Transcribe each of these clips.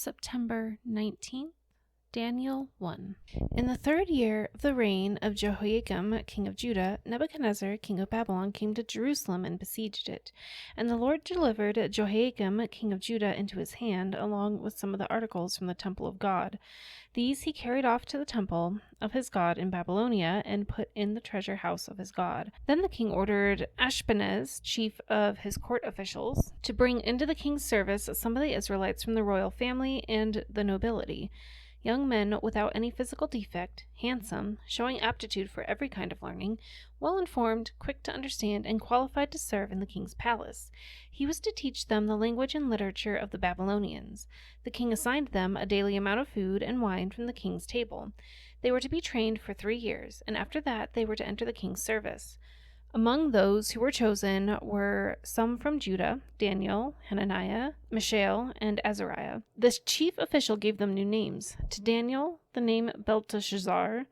September 19th, Daniel 1. In the 3rd year of the reign of Jehoiakim, king of Judah, Nebuchadnezzar, king of Babylon, came to Jerusalem and besieged it. And the Lord delivered Jehoiakim, king of Judah, into his hand, along with some of the articles from the temple of God. These he carried off to the temple of his God in Babylonia and put in the treasure house of his God. Then the king ordered Ashpenaz, chief of his court officials, to bring into the king's service some of the Israelites from the royal family and the nobility, young men without any physical defect, handsome, showing aptitude for every kind of learning, well-informed, quick to understand, and qualified to serve in the king's palace. He was to teach them the language and literature of the Babylonians. The king assigned them a daily amount of food and wine from the king's table. They were to be trained for 3 years, and after that they were to enter the king's service. Among those who were chosen were some from Judah: Daniel, Hananiah, Mishael, and Azariah. The chief official gave them new names. To Daniel, the name Belteshazzar;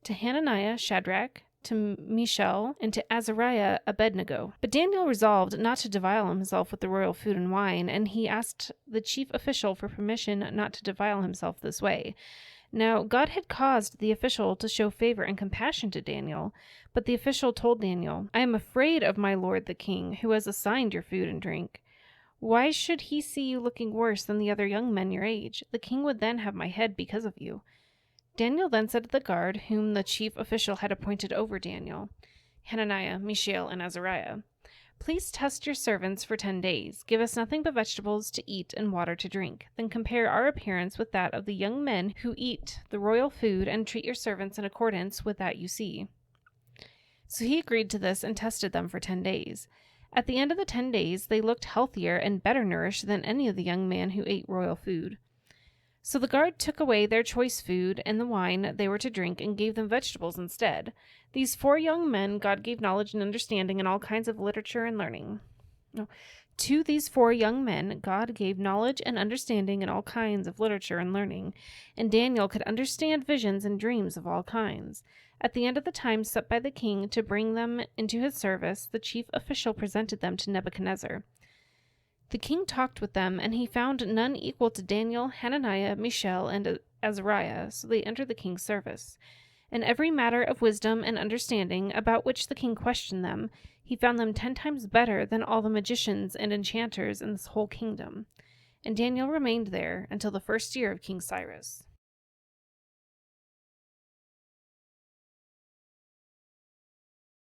to Hananiah, Shadrach; to Mishael, and to Azariah, Abednego. But Daniel resolved not to defile himself with the royal food and wine, and he asked the chief official for permission not to defile himself this way. Now, God had caused the official to show favor and compassion to Daniel, but the official told Daniel, "I am afraid of my lord the king, who has assigned your food and drink. Why should he see you looking worse than the other young men your age? The king would then have my head because of you." Daniel then said to the guard, whom the chief official had appointed over Daniel, Hananiah, Mishael, and Azariah, "Please test your servants for 10 days. Give us nothing but vegetables to eat and water to drink. Then compare our appearance with that of the young men who eat the royal food, and treat your servants in accordance with that you see." So he agreed to this and tested them for 10 days. At the end of the 10 days, they looked healthier and better nourished than any of the young men who ate royal food. So the guard took away their choice food and the wine they were to drink and gave them vegetables instead. These 4 young men God gave knowledge and understanding in all kinds of literature and learning. To these 4 young men God gave knowledge and understanding in all kinds of literature and learning, and Daniel could understand visions and dreams of all kinds. At the end of the time set by the king to bring them into his service, the chief official presented them to Nebuchadnezzar. The king talked with them, and he found none equal to Daniel, Hananiah, Mishael, and Azariah, so they entered the king's service. In every matter of wisdom and understanding about which the king questioned them, he found them 10 times better than all the magicians and enchanters in this whole kingdom. And Daniel remained there until the 1st year of King Cyrus.